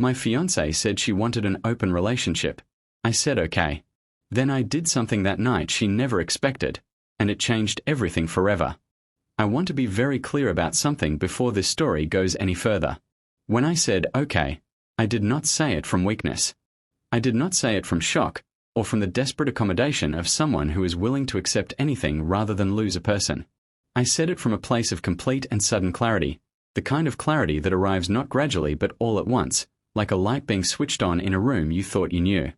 My fiancée said she wanted an open relationship. I said okay. Then I did something that night she never expected, and it changed everything forever. I want to be very clear about something before this story goes any further. When I said okay, I did not say it from weakness. I did not say it from shock, or from the desperate accommodation of someone who is willing to accept anything rather than lose a person. I said it from a place of complete and sudden clarity, the kind of clarity that arrives not gradually but all at once, like a light being switched on in a room you thought you knew.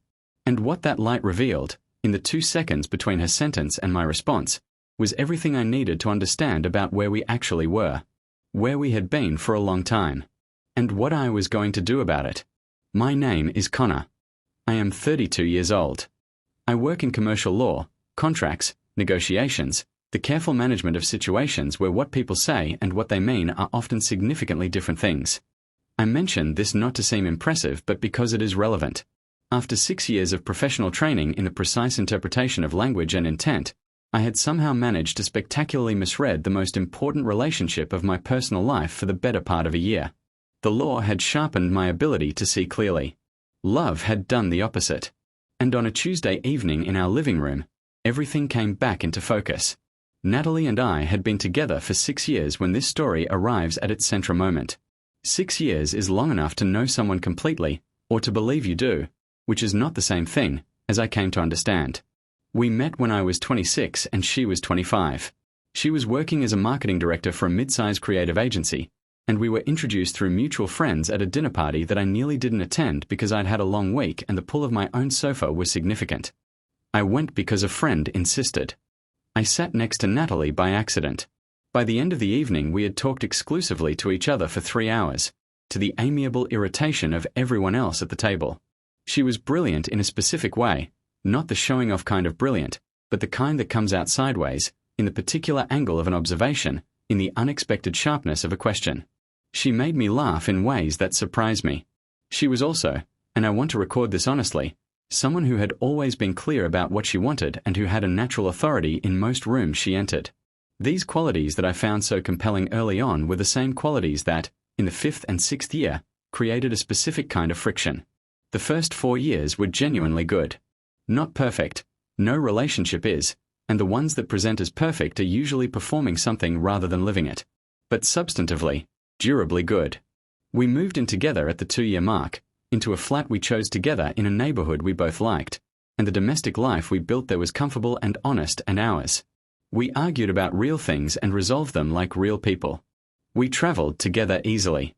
And what that light revealed, in the 2 seconds between her sentence and my response, was everything I needed to understand about where we actually were, where we had been for a long time, and what I was going to do about it. My name is Connor. I am 32 years old. I work in commercial law, contracts, negotiations, the careful management of situations where what people say and what they mean are often significantly different things. I mention this not to seem impressive but because it is relevant. After 6 years of professional training in the precise interpretation of language and intent, I had somehow managed to spectacularly misread the most important relationship of my personal life for the better part of a year. The law had sharpened my ability to see clearly. Love had done the opposite. And on a Tuesday evening in our living room, everything came back into focus. Natalie and I had been together for 6 years when this story arrives at its central moment. 6 years is long enough to know someone completely, or to believe you do, which is not the same thing, as I came to understand. We met when I was 26 and she was 25. She was working as a marketing director for a mid-sized creative agency, and we were introduced through mutual friends at a dinner party that I nearly didn't attend because I'd had a long week and the pull of my own sofa was significant. I went because a friend insisted. I sat next to Natalie by accident. By the end of the evening we had talked exclusively to each other for 3 hours, to the amiable irritation of everyone else at the table. She was brilliant in a specific way, not the showing off kind of brilliant, but the kind that comes out sideways, in the particular angle of an observation, in the unexpected sharpness of a question. She made me laugh in ways that surprised me. She was also, and I want to record this honestly, someone who had always been clear about what she wanted and who had a natural authority in most rooms she entered. These qualities that I found so compelling early on were the same qualities that, in the 5th and 6th year, created a specific kind of friction. The first 4 years were genuinely good. Not perfect, no relationship is, and the ones that present as perfect are usually performing something rather than living it. But substantively, durably good. We moved in together at the 2-year mark, into a flat we chose together in a neighborhood we both liked, and the domestic life we built there was comfortable and honest and ours. We argued about real things and resolved them like real people. We traveled together easily.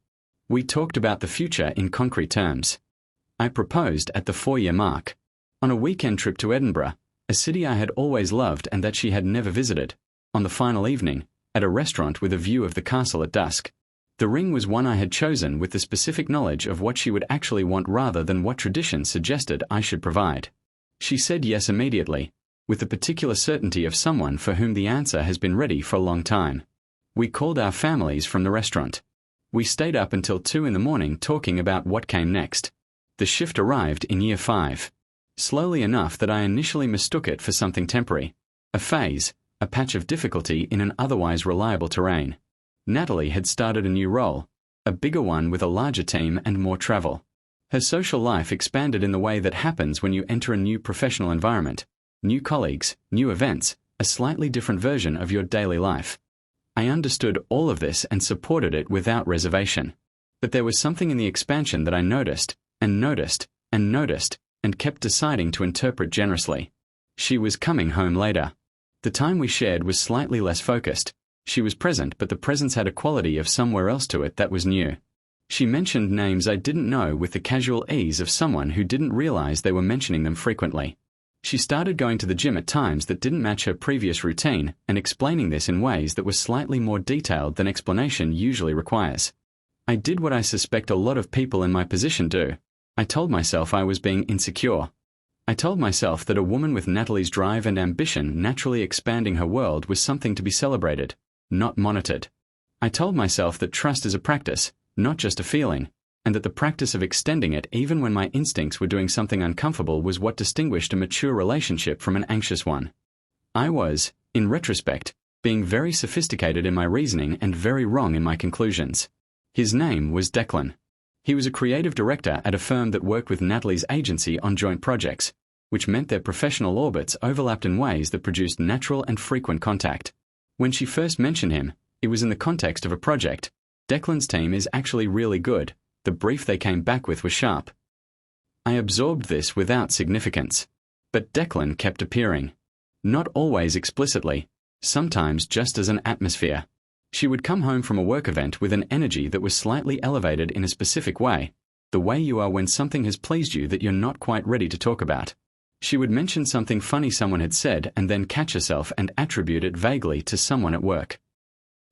We talked about the future in concrete terms. I proposed at the 4-year mark. On a weekend trip to Edinburgh, a city I had always loved and that she had never visited, on the final evening, at a restaurant with a view of the castle at dusk. The ring was one I had chosen with the specific knowledge of what she would actually want rather than what tradition suggested I should provide. She said yes immediately, with the particular certainty of someone for whom the answer has been ready for a long time. We called our families from the restaurant. We stayed up until 2 in the morning talking about what came next. The shift arrived in year 5. Slowly enough that I initially mistook it for something temporary, a phase, a patch of difficulty in an otherwise reliable terrain. Natalie had started a new role, a bigger one with a larger team and more travel. Her social life expanded in the way that happens when you enter a new professional environment, new colleagues, new events, a slightly different version of your daily life. I understood all of this and supported it without reservation. But there was something in the expansion that I noticed, and noticed, and noticed, and kept deciding to interpret generously. She was coming home later. The time we shared was slightly less focused. She was present, but the presence had a quality of somewhere else to it that was new. She mentioned names I didn't know with the casual ease of someone who didn't realize they were mentioning them frequently. She started going to the gym at times that didn't match her previous routine and explaining this in ways that were slightly more detailed than explanation usually requires. I did what I suspect a lot of people in my position do. I told myself I was being insecure. I told myself that a woman with Natalie's drive and ambition naturally expanding her world was something to be celebrated, not monitored. I told myself that trust is a practice, not just a feeling, and that the practice of extending it even when my instincts were doing something uncomfortable was what distinguished a mature relationship from an anxious one. I was, in retrospect, being very sophisticated in my reasoning and very wrong in my conclusions. His name was Declan. He was a creative director at a firm that worked with Natalie's agency on joint projects, which meant their professional orbits overlapped in ways that produced natural and frequent contact. When she first mentioned him, it was in the context of a project. Declan's team is actually really good. The brief they came back with was sharp. I absorbed this without significance. But Declan kept appearing. Not always explicitly, sometimes just as an atmosphere. She would come home from a work event with an energy that was slightly elevated in a specific way, the way you are when something has pleased you that you're not quite ready to talk about. She would mention something funny someone had said and then catch herself and attribute it vaguely to someone at work.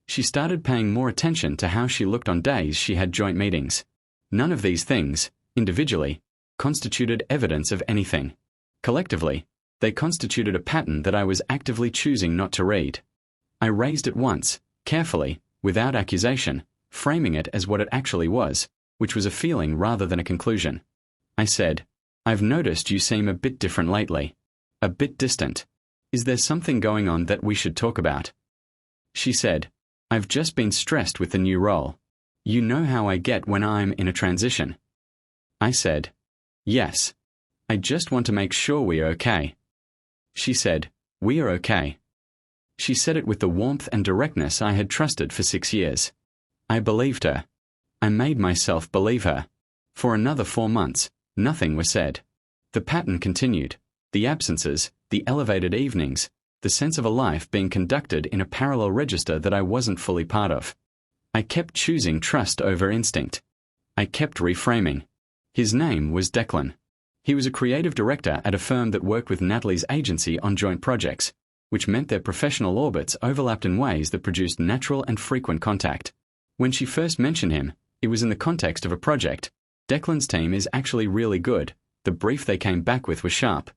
She started paying more attention to how she looked on days she had joint meetings. None of these things, individually, constituted evidence of anything. Collectively, they constituted a pattern that I was actively choosing not to read. I raised it once, carefully, without accusation, framing it as what it actually was, which was a feeling rather than a conclusion. I said, "I've noticed you seem a bit different lately. A bit distant. Is there something going on that we should talk about?" She said, "I've just been stressed with the new role. You know how I get when I'm in a transition." I said, "Yes. I just want to make sure we are okay." She said, "We are okay." She said it with the warmth and directness I had trusted for 6 years. I believed her. I made myself believe her. For another 4 months, nothing was said. The pattern continued. The absences, the elevated evenings, the sense of a life being conducted in a parallel register that I wasn't fully part of. I kept choosing trust over instinct. I kept reframing. His name was Declan. He was a creative director at a firm that worked with Natalie's agency on joint projects, which meant their professional orbits overlapped in ways that produced natural and frequent contact. When she first mentioned him, it was in the context of a project. Declan's team is actually really good. The brief they came back with was sharp.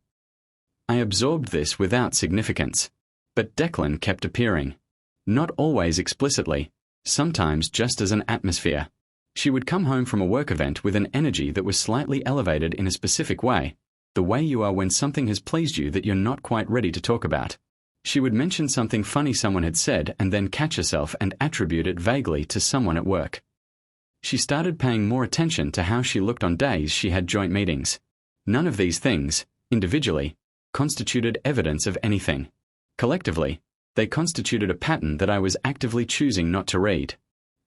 I absorbed this without significance. But Declan kept appearing. Not always explicitly, sometimes just as an atmosphere. She would come home from a work event with an energy that was slightly elevated in a specific way, the way you are when something has pleased you that you're not quite ready to talk about. She would mention something funny someone had said and then catch herself and attribute it vaguely to someone at work. She started paying more attention to how she looked on days she had joint meetings. None of these things, individually, constituted evidence of anything. Collectively, they constituted a pattern that I was actively choosing not to read.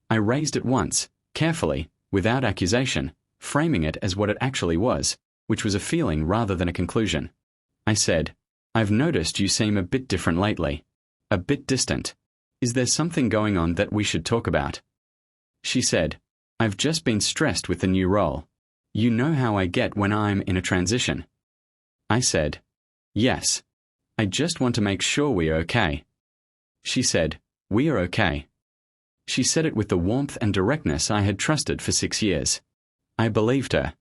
I raised it once, carefully, without accusation, framing it as what it actually was, which was a feeling rather than a conclusion. I said, "I've noticed you seem a bit different lately. A bit distant. Is there something going on that we should talk about?" She said, "I've just been stressed with the new role. You know how I get when I'm in a transition." I said, "Yes. I just want to make sure we are okay." She said, "We are okay." She said it with the warmth and directness I had trusted for 6 years. I believed her.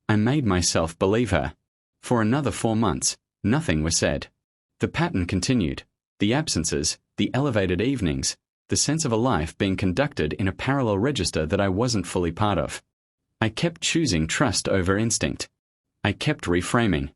I made myself believe her. For another 4 months, nothing was said. The pattern continued. The absences, the elevated evenings, the sense of a life being conducted in a parallel register that I wasn't fully part of. I kept choosing trust over instinct. I kept reframing.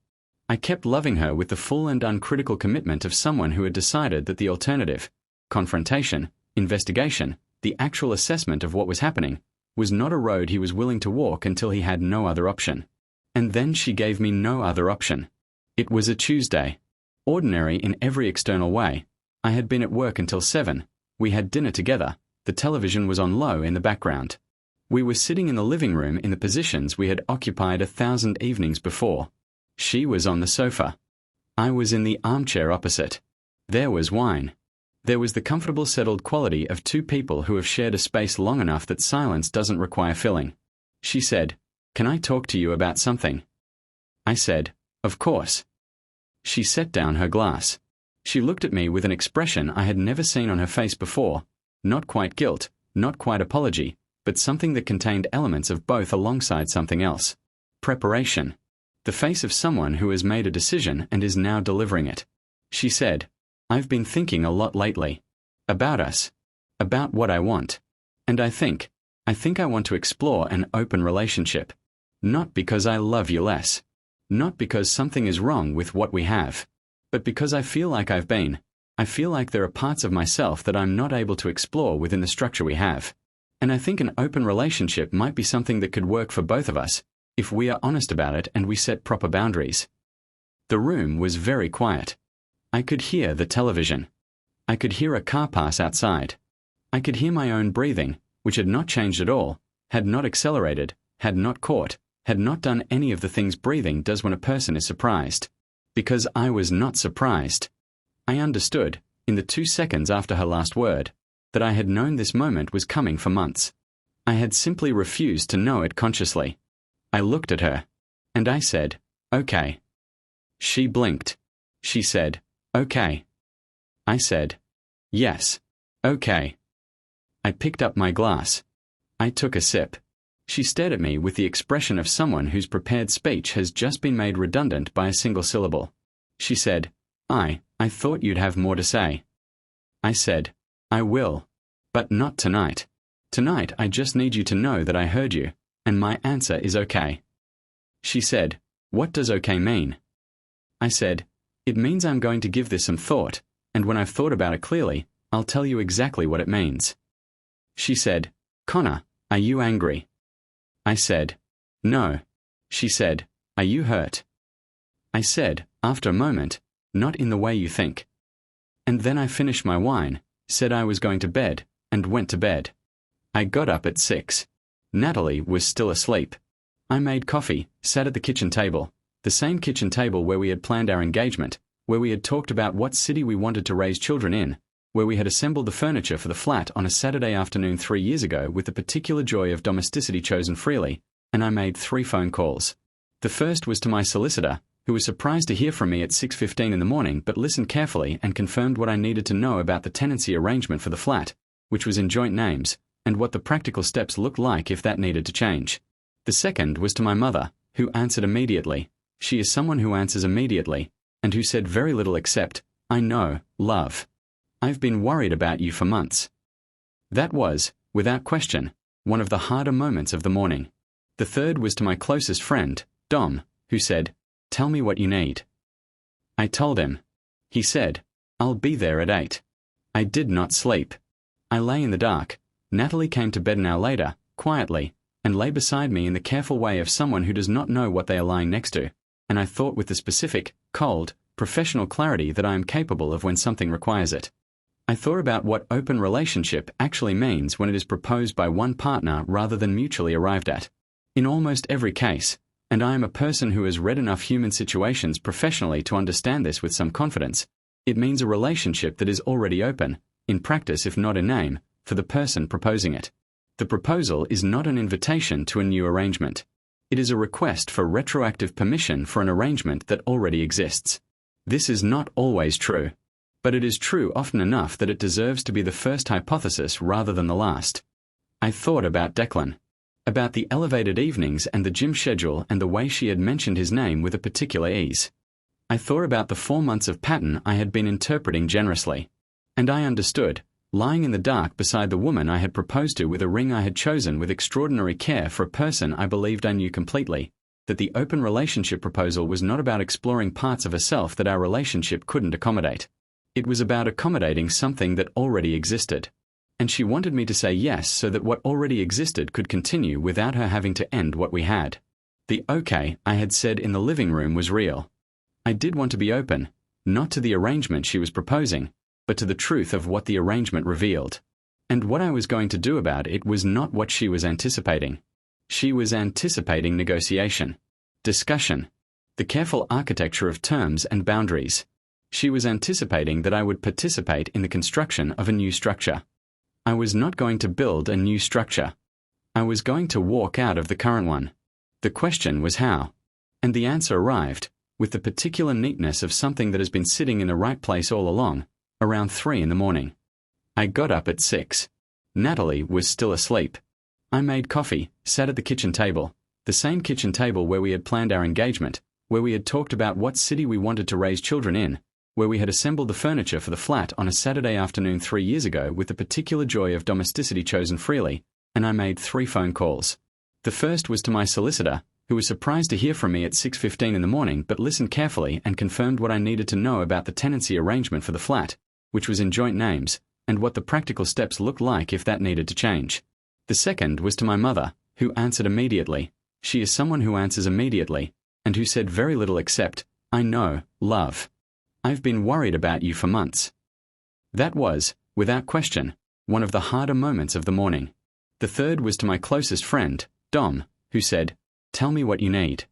I kept loving her with the full and uncritical commitment of someone who had decided that the alternative, confrontation, investigation, the actual assessment of what was happening, was not a road he was willing to walk until he had no other option. And then she gave me no other option. It was a Tuesday. Ordinary in every external way. I had been at work until 7. We had dinner together. The television was on low in the background. We were sitting in the living room in the positions we had occupied 1,000 evenings before. She was on the sofa. I was in the armchair opposite. There was wine. There was the comfortable settled quality of two people who have shared a space long enough that silence doesn't require filling. She said, "Can I talk to you about something?" I said, "Of course." She set down her glass. She looked at me with an expression I had never seen on her face before, not quite guilt, not quite apology, but something that contained elements of both alongside something else. Preparation. The face of someone who has made a decision and is now delivering it. She said, "I've been thinking a lot lately. About us. About what I want. And I think I want to explore an open relationship. Not because I love you less. Not because something is wrong with what we have. But because I feel like I feel like there are parts of myself that I'm not able to explore within the structure we have. And I think an open relationship might be something that could work for both of us, if we are honest about it and we set proper boundaries. The room was very quiet. I could hear the television. I could hear a car pass outside. I could hear my own breathing, which had not changed at all, had not accelerated, had not caught, had not done any of the things breathing does when a person is surprised. Because I was not surprised. I understood, in the 2 seconds after her last word, that I had known this moment was coming for months. I had simply refused to know it consciously. I looked at her, and I said, "Okay." She blinked. She said, "Okay." I said, "Yes, okay." I picked up my glass. I took a sip. She stared at me with the expression of someone whose prepared speech has just been made redundant by a single syllable. She said, I thought you'd have more to say." I said, "I will. But not tonight. Tonight I just need you to know that I heard you, and my answer is okay." She said, "What does okay mean?" I said, "It means I'm going to give this some thought, and when I've thought about it clearly, I'll tell you exactly what it means." She said, "Connor, are you angry?" I said, "No." She said, "Are you hurt?" I said, after a moment, "Not in the way you think." And then I finished my wine, said I was going to bed, and went to bed. I got up at 6. Natalie was still asleep. I made coffee, sat at the kitchen table, the same kitchen table where we had planned our engagement, where we had talked about what city we wanted to raise children in, where we had assembled the furniture for the flat on a Saturday afternoon 3 years ago with the particular joy of domesticity chosen freely, and I made 3 phone calls. The first was to my solicitor, who was surprised to hear from me at 6:15 in the morning but listened carefully and confirmed what I needed to know about the tenancy arrangement for the flat, which was in joint names, and what the practical steps looked like if that needed to change. The second was to my mother, who answered immediately. She is someone who answers immediately, and who said very little except, "I know, love. I've been worried about you for months." That was, without question, one of the harder moments of the morning. The third was to my closest friend, Dom, who said, "Tell me what you need." I told him. He said, "I'll be there at 8. I did not sleep. I lay in the dark. Natalie came to bed an hour later, quietly, and lay beside me in the careful way of someone who does not know what they are lying next to, and I thought with the specific, cold, professional clarity that I am capable of when something requires it. I thought about what open relationship actually means when it is proposed by one partner rather than mutually arrived at. In almost every case, and I am a person who has read enough human situations professionally to understand this with some confidence, it means a relationship that is already open, in practice if not in name, for the person proposing it. The proposal is not an invitation to a new arrangement. It is a request for retroactive permission for an arrangement that already exists. This is not always true, but it is true often enough that it deserves to be the first hypothesis rather than the last. I thought about Declan. About the elevated evenings and the gym schedule and the way she had mentioned his name with a particular ease. I thought about the 4 months of pattern I had been interpreting generously. And I understood, lying in the dark beside the woman I had proposed to with a ring I had chosen with extraordinary care for a person I believed I knew completely, that the open relationship proposal was not about exploring parts of herself that our relationship couldn't accommodate. It was about accommodating something that already existed. And she wanted me to say yes so that what already existed could continue without her having to end what we had. The okay I had said in the living room was real. I did want to be open, not to the arrangement she was proposing, but to the truth of what the arrangement revealed. And what I was going to do about it was not what she was anticipating. She was anticipating negotiation, discussion, the careful architecture of terms and boundaries. She was anticipating that I would participate in the construction of a new structure. I was not going to build a new structure. I was going to walk out of the current one. The question was how. And the answer arrived, with the particular neatness of something that has been sitting in the right place all along, around 3 in the morning. I got up at 6. Natalie was still asleep. I made coffee, sat at the kitchen table, the same kitchen table where we had planned our engagement, where we had talked about what city we wanted to raise children in, where we had assembled the furniture for the flat on a Saturday afternoon 3 years ago with the particular joy of domesticity chosen freely, and I made 3 phone calls. The first was to my solicitor, who was surprised to hear from me at 6:15 in the morning but listened carefully and confirmed what I needed to know about the tenancy arrangement for the flat, which was in joint names, and what the practical steps looked like if that needed to change. The second was to my mother, who answered immediately. She is someone who answers immediately, and who said very little except, "I know, love. I've been worried about you for months." That was, without question, one of the harder moments of the morning. The third was to my closest friend, Dom, who said, "Tell me what you need."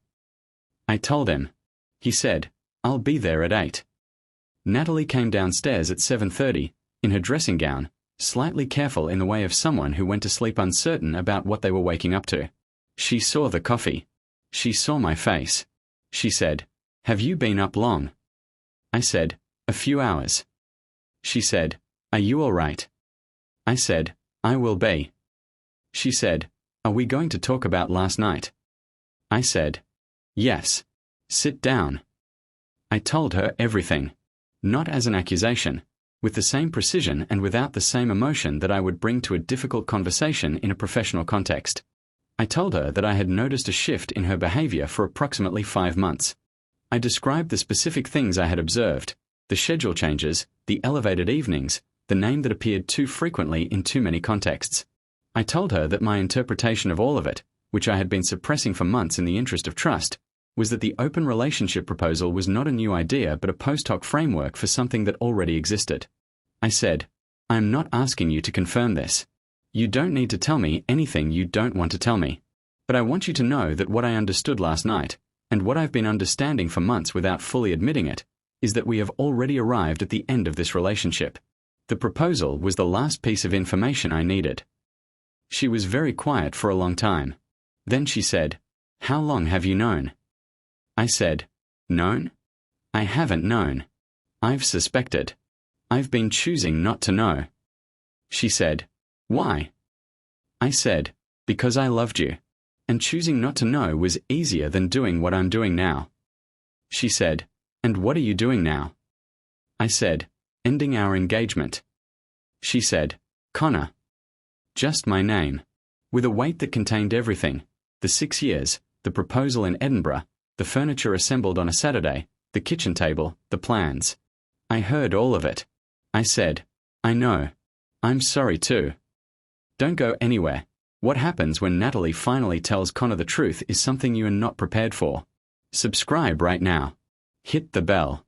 I told him. He said, "I'll be there at 8. Natalie came downstairs at 7:30, in her dressing gown, slightly careful in the way of someone who went to sleep uncertain about what they were waking up to. She saw the coffee. She saw my face. She said, "Have you been up long?" I said, "A few hours." She said, "Are you all right?" I said, "I will be." She said, "Are we going to talk about last night?" I said, "Yes. Sit down." I told her everything. Not as an accusation, with the same precision and without the same emotion that I would bring to a difficult conversation in a professional context. I told her that I had noticed a shift in her behavior for approximately 5 months. I described the specific things I had observed, the schedule changes, the elevated evenings, the name that appeared too frequently in too many contexts. I told her that my interpretation of all of it, which I had been suppressing for months in the interest of trust, was that the open relationship proposal was not a new idea but a post hoc framework for something that already existed. I said, "I am not asking you to confirm this. You don't need to tell me anything you don't want to tell me. But I want you to know that what I understood last night, and what I've been understanding for months without fully admitting it, is that we have already arrived at the end of this relationship. The proposal was the last piece of information I needed." She was very quiet for a long time. Then she said, "How long have you known?" I said, "Known? I haven't known. I've suspected. I've been choosing not to know." She said, "Why?" I said, "Because I loved you. And choosing not to know was easier than doing what I'm doing now." She said, "And what are you doing now?" I said, "Ending our engagement." She said, "Connor." Just my name. With a weight that contained everything: the 6 years, the proposal in Edinburgh, the furniture assembled on a Saturday, the kitchen table, the plans. I heard all of it. I said, "I know. I'm sorry too." Don't go anywhere. What happens when Natalie finally tells Connor the truth is something you are not prepared for. Subscribe right now. Hit the bell.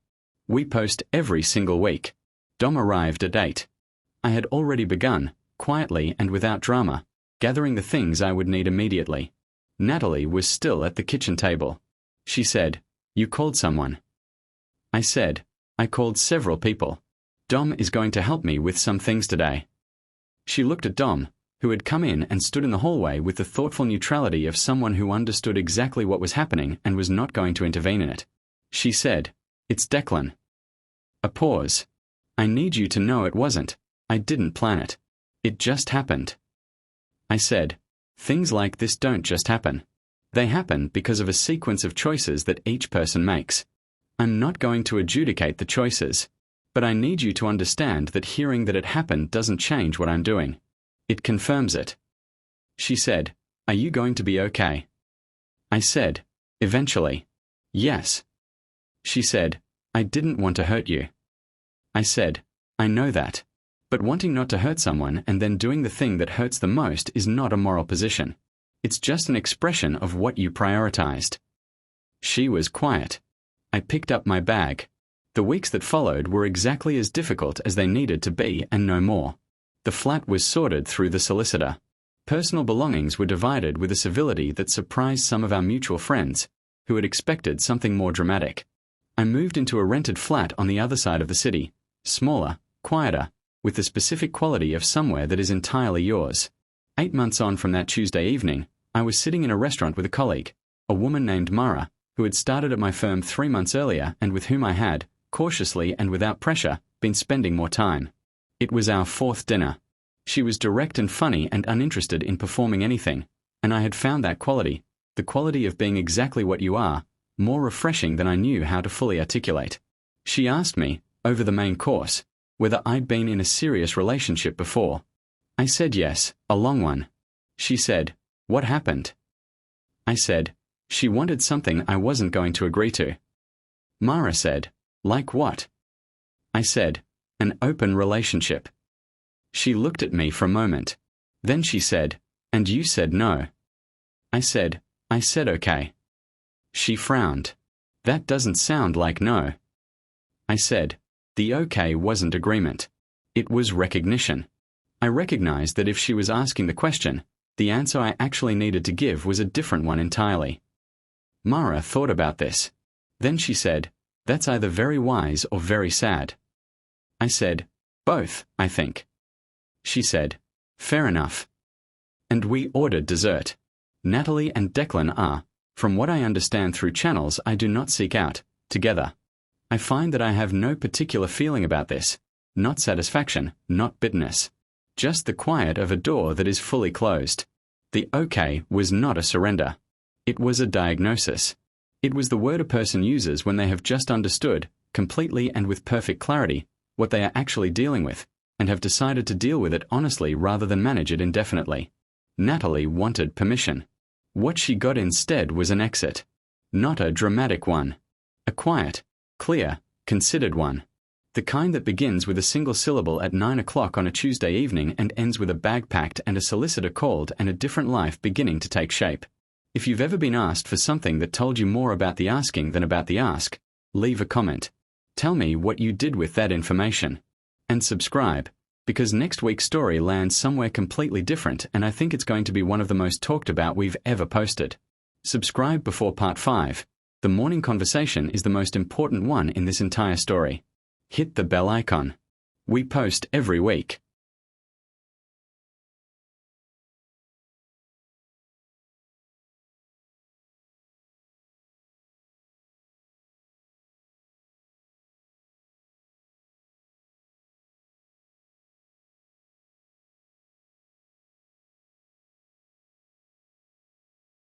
We post every single week. Dom arrived at 8. I had already begun, quietly and without drama, gathering the things I would need immediately. Natalie was still at the kitchen table. She said, "You called someone." I said, "I called several people. Dom is going to help me with some things today." She looked at Dom, who had come in and stood in the hallway with the thoughtful neutrality of someone who understood exactly what was happening and was not going to intervene in it. She said, "It's Declan." A pause. "I need you to know it wasn't. I didn't plan it. It just happened." I said, "Things like this don't just happen. They happen because of a sequence of choices that each person makes. I'm not going to adjudicate the choices, but I need you to understand that hearing that it happened doesn't change what I'm doing. It confirms it." She said, "Are you going to be okay?" I said, "Eventually. Yes." She said, "I didn't want to hurt you." I said, "I know that. But wanting not to hurt someone and then doing the thing that hurts the most is not a moral position. It's just an expression of what you prioritized." She was quiet. I picked up my bag. The weeks that followed were exactly as difficult as they needed to be and no more. The flat was sorted through the solicitor. Personal belongings were divided with a civility that surprised some of our mutual friends, who had expected something more dramatic. I moved into a rented flat on the other side of the city, smaller, quieter, with the specific quality of somewhere that is entirely yours. 8 months on from that Tuesday evening, I was sitting in a restaurant with a colleague, a woman named Mara, who had started at my firm 3 months earlier and with whom I had, cautiously and without pressure, been spending more time. It was our 4th dinner. She was direct and funny and uninterested in performing anything, and I had found that quality, the quality of being exactly what you are, more refreshing than I knew how to fully articulate. She asked me, over the main course, whether I'd been in a serious relationship before. I said yes, a long one. She said, "What happened?" I said, "She wanted something I wasn't going to agree to." Mara said, "Like what?" I said, "An open relationship." She looked at me for a moment. Then she said, And you said no. I said okay. She frowned. That doesn't sound like no. I said, the okay wasn't agreement. It was recognition. I recognized that if she was asking the question, the answer I actually needed to give was a different one entirely. Mara thought about this. Then she said, that's either very wise or very sad. I said, both, I think. She said, fair enough. And we ordered dessert. Natalie and Declan are, from what I understand through channels I do not seek out, together. I find that I have no particular feeling about this. Not satisfaction, not bitterness. Just the quiet of a door that is fully closed. The okay was not a surrender. It was a diagnosis. It was the word a person uses when they have just understood, completely and with perfect clarity, what they are actually dealing with, and have decided to deal with it honestly rather than manage it indefinitely. Natalie wanted permission. What she got instead was an exit. Not a dramatic one. A quiet, clear, considered one. The kind that begins with a single syllable at 9 o'clock on a Tuesday evening and ends with a bag packed and a solicitor called and a different life beginning to take shape. If you've ever been asked for something that told you more about the asking than about the ask, leave a comment. Tell me what you did with that information. And subscribe, because next week's story lands somewhere completely different and I think it's going to be one of the most talked about we've ever posted. Subscribe before part 5. The morning conversation is the most important one in this entire story. Hit the bell icon. We post every week.